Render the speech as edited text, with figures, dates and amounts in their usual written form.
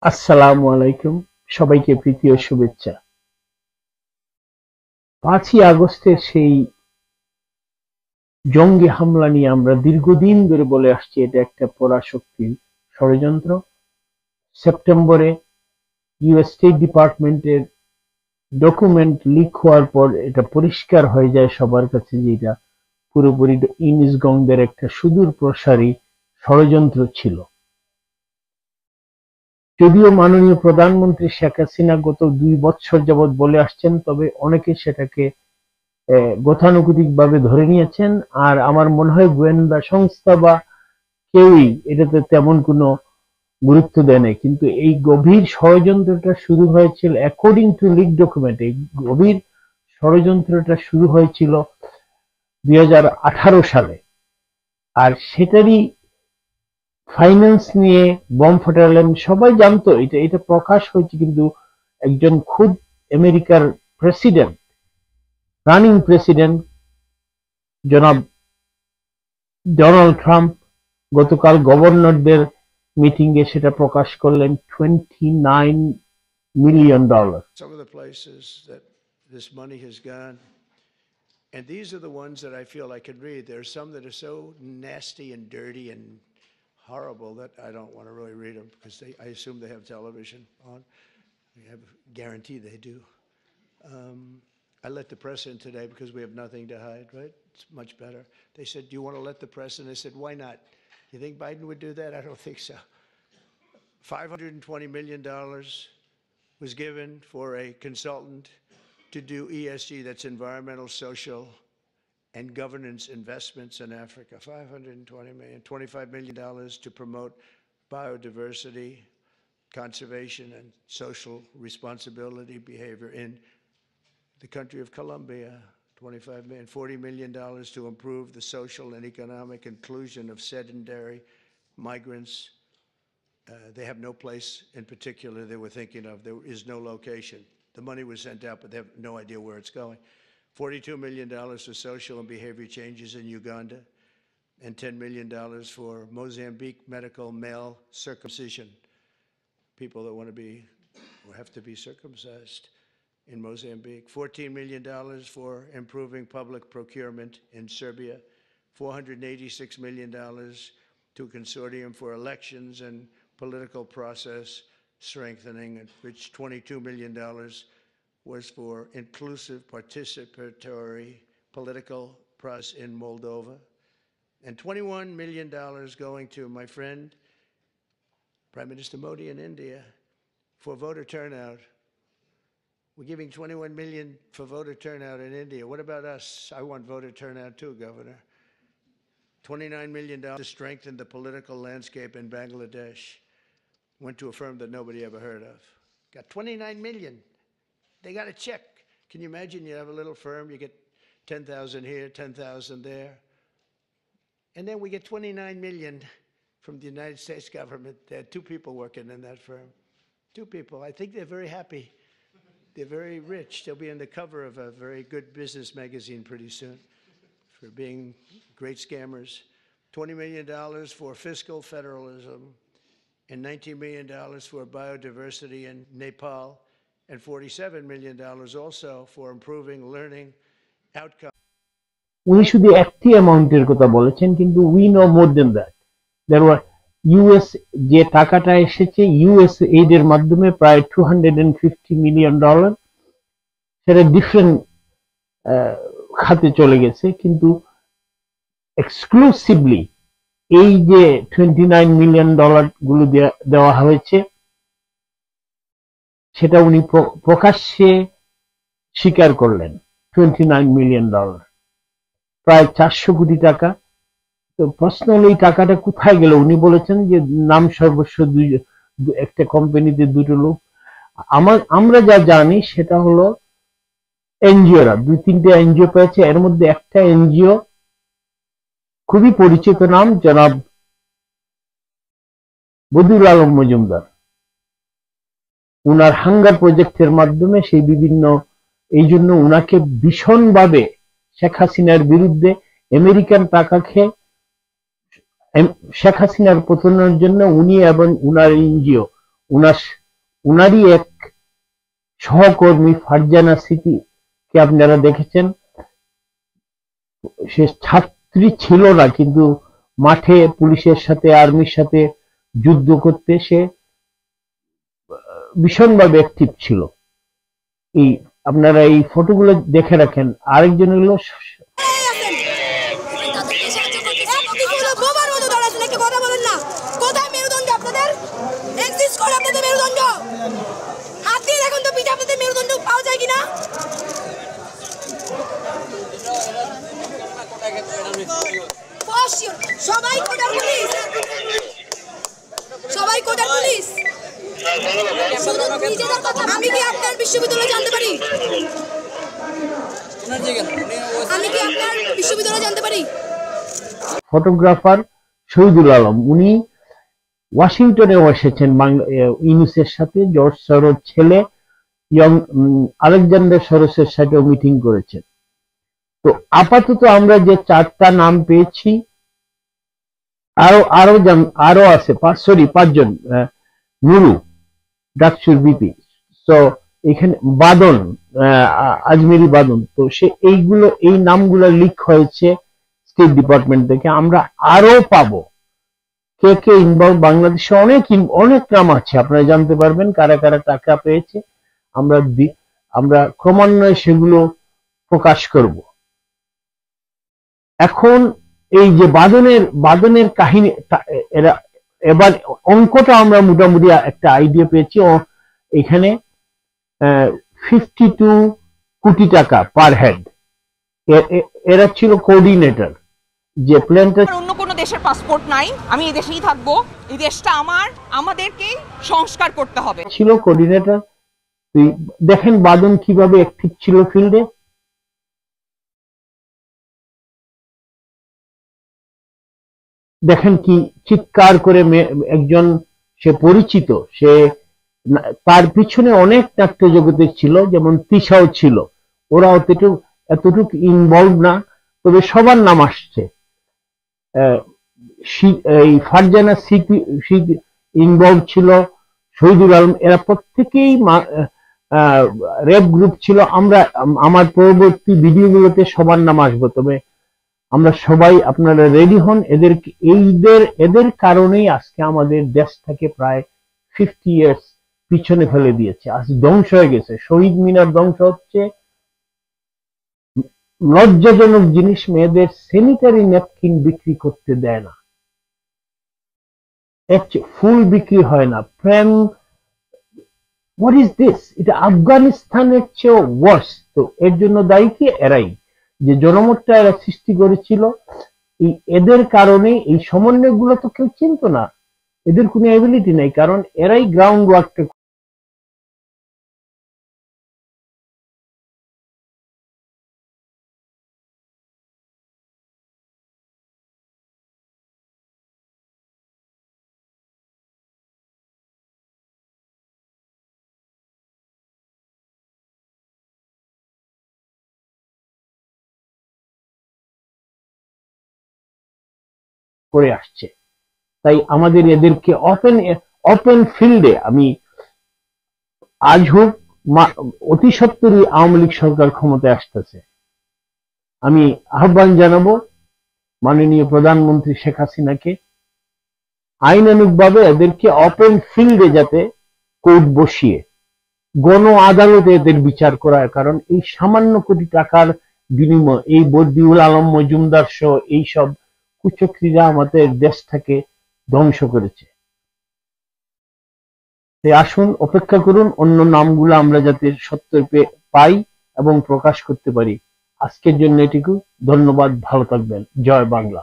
আসসালামু আলাইকুম, সবাইকে প্রীতি ও শুভেচ্ছা। 5ই আগস্টের সেই জঙ্গি হামলা নিয়ে আমরা দীর্ঘদিন ধরে বলে আসছি এটা একটা পরাশক্তির ষড়যন্ত্র। সেপ্টেম্বরে ইউএস স্টেট ডিপার্টমেন্টের ডকুমেন্ট লিক হওয়ার পর এটা পরিষ্কার হয়ে যায় সবার কাছে যে এটা পুরোপুরি ইউনুস গংদের একটা সুদূর প্রসারী ষড়যন্ত্র ছিল। যদিও মাননীয় প্রধানমন্ত্রী শেখ হাসিনা গত 2 বছর যাবৎ বলে আসছেন, তবে অনেকে সেটাকে গতানুগতিকভাবে ধরে নিয়েছেন। আর আমার মনে হয় গোয়েন্দা সংস্থা বা কেউই এটাতে তেমন কোনো গুরুত্ব দেয় নাই। কিন্তু এই গভীর ষড়যন্ত্রটা শুরু হয়েছিল অ্যাকর্ডিং টু লিক ডকুমেন্ট। এই গভীর ষড়যন্ত্রটা শুরু হয়েছিল 2018 সালে। আর সেটারই ফাইন্যান্স নিয়ে বম ফাটালেন, সবাই জানতো এটা এটা প্রকাশ হয়েছে। কিন্তু একজন খুদ আমেরিকার প্রেসিডেন্ট, রানিং প্রেসিডেন্ট জনাব ডোনাল্ড ট্রাম্প গতকাল গভর্নরদের মিটিং এ সেটা প্রকাশ করলেন। $29 million। Some of the places that this money has gone, and these are the ones that I feel I can read. There are some that are so nasty and dirty and horrible that I don't want to really read them because I assume they have television on. I have guarantee they do. I let the press in today because we have nothing to hide, right? It's much better. They said, "Do you want to let the press in?" I said, "Why not? You think Biden would do that?" I don't think so. $520 million was given for a consultant to do ESG, that's environmental, social, and governance investments in Africa. $520 million, $25 million to promote biodiversity, conservation, and social responsibility behavior in the country of Colombia. $25 million, $40 million to improve the social and economic inclusion of sedentary migrants. They have no place in particular they were thinking of. There is no location. The money was sent out, but they have no idea where it's going. $42 million for social and behavior changes in Uganda, and $10 million for Mozambique medical male circumcision. People that want to be or have to be circumcised in Mozambique. $14 million for improving public procurement in Serbia. $486 million to a consortium for elections and political process strengthening, which $22 million was for inclusive participatory political process in Moldova, and $21 million going to my friend, Prime Minister Modi in India, for voter turnout. We're giving $21 million for voter turnout in India. What about us? I want voter turnout too, Governor. $29 million to strengthen the political landscape in Bangladesh. Went to a firm that nobody ever heard of. Got $29 million. They got a check. Can you imagine? You have a little firm, you get 10,000 here, 10,000 there. And then we get $29 million from the United States government. There are 2 people working in that firm. 2 people. I think they're very happy. They're very rich. They'll be on the cover of a very good business magazine pretty soon for being great scammers. $20 million for fiscal federalism, and $19 million for biodiversity in Nepal, and $47 million also for improving learning outcomes. উনি শুধু একটি অ্যামাউন্টের কথা বলেছেন, কিন্তু we know more than that. There were US যে টাকাটা এসেছে ইউএস এইড এর মাধ্যমে প্রায় $250 million, সেটা ডিফারেন্ট খাতে চলে গেছে। কিন্তু এক্সক্লুসিভলি এই যে $29 million গুলো দেওয়া হয়েছে, সেটা উনি প্রকাশ্যে স্বীকার করলেন। $29 million, প্রায় 400 কোটি টাকা। তো প্রশ্ন হলো এই টাকাটা কোথায় গেল? উনি বলেছেন যে নাম সর্বস্ব একটা কোম্পানিতে 2টো লোক। আমরা যা জানি সেটা হলো এনজিওরা 2-3টে এনজিও পেয়েছে। এর মধ্যে একটা এনজিও খুবই পরিচিত নাম, জনাব বদিউল আলম মজুমদার। উনার হাঙ্গার প্রজেক্টের মাধ্যমে সেই বিভিন্ন, এই জন্য উনাকে ভীষণভাবে শেখ হাসিনার বিরুদ্ধে আমেরিকান টাকা খেয়ে শেখ হাসিনার পতনের জন্য উনি এবং উনার এনজিও উনারই এক সহকর্মী ফারজানা স্মৃতিকে আপনারা দেখেছেন, সে ছাত্রী ছিল না, কিন্তু মাঠে পুলিশের সাথে আর্মির সাথে যুদ্ধ করতে সে ভীষণভাবে অ্যাক্টিভ ছিল। এই আপনারা এই ফটোগুলো দেখে রাখেন। আরেকজন হলো সবাই কোটার পুলিশ। আমি কি আপনার বিশ্ববিদ্যালয়ে জানতে পারি? আমি কি আপনার বিশ্ববিদ্যালয়ে জানতে পারি? ফটোগ্রাফার শহীদুল আলম, উনি ওয়াশিংটনেও এসেছেন ইউনুসের সাথে, জর্জ সরোজ ছেলে আলেকজান্ডার সরোজের সাথেও মিটিং করেছেন। তো আপাতত আমরা যে 4টা নাম পেয়েছি, আরো আছে 5জন। নুরু ডাকসুর বিপি, তো এখানে বাদন, আজমেরি বাদন, তো সে এই নামগুলো লিক হয়েছে স্টেট ডিপার্টমেন্ট থেকে। আমরা আরো পাবো কে কে ইনভলভ। বাংলাদেশে অনেক নাম আছে, আপনারা জানতে পারবেন কারা কারা টাকা পেয়েছে। আমরা ক্রমান্বয়ে সেগুলো প্রকাশ করব। এখন এই যে বাদনের কাহিনী, এবার অঙ্কটা আমরা মোটামুটি একটা আইডিয়া পেয়েছি। এখানে 52 কোটি টাকা পার হেড। এরা ছিল কোঅর্ডিনেটর। যে প্ল্যানটা, অন্য কোনো দেশের পাসপোর্ট নাই, আমি এই দেশেই থাকবো, এই দেশটা আমাদেরকে সংস্কার করতে হবে, ছিল কোঅর্ডিনেটর। দেখেন বাদন কিভাবে অ্যাক্টিভ ছিল ফিল্ডে। দেখেন কি চিৎকার করে একজন, সে পরিচিত, সে তার পিছনে অনেক নাট্য জগতে ছিল, যেমন তিশাও ছিল। ওরা এতটুকু ইনভলভ না, তবে সবার নাম আসছে। এই ফারজানা ইনভলভ ছিল, শহীদুল আলম, এরা প্রত্যেকেই রেপ গ্রুপ ছিল। আমার পরবর্তী ভিডিওগুলোতে সবার নাম আসবে, তবে আমরা সবাই, আপনারা রেডি হন। এদের কারণেই আজকে আমাদের দেশটাকে প্রায় 50 ইয়ার্স পিছনে ফেলে দিয়েছে, আজ ধ্বংস হয়ে গেছে। শহীদ মিনার ধ্বংস হচ্ছে, লজ্জাজনক জিনিস, মেয়েদের স্যানিটারি ন্যাপকিন বিক্রি করতে দেয় না, ফুল বিক্রি হয় না। প্রেম, হোয়াট ইজ দিস? এটা আফগানিস্তানের চেয়েও ওয়ার্স। তো এর জন্য দায়ী কি? এরাই, যে জনমতটা এরা সৃষ্টি করেছিল। এদের কারণে এই সমন্বয়গুলো তো কেউ চিনত না, এদের কোনো এবিলিটি নাই, কারণ এরাই গ্রাউন্ড ওয়ার্কটা করে আসছে। তাই আমাদের এদেরকে ওপেন ফিল্ডে, আমি আজ হোক অতি সত্বরই আওয়ামী লীগ সরকার ক্ষমতায় আসতেছে, আমি আহ্বান জানাবো মাননীয় প্রধানমন্ত্রী শেখ হাসিনাকে আইনানুগভাবে এদেরকে ওপেন ফিল্ডে যাতে কোর্ট বসিয়ে গণ আদালতে এদের বিচার করা। কারণ এই সামান্য কোটি টাকার বিনিময়, এই বদিউল আলম মজুমদার সহ এইসব কুচক্রীরা আমাদের দেশটাকে ধ্বংস করেছে। আসুন অপেক্ষা করুন, অন্য নামগুলো আমরা যাতে সত্য পাই এবং প্রকাশ করতে পারি। আজকের জন্য এটুকু, ধন্যবাদ, ভালো থাকবেন, জয় বাংলা।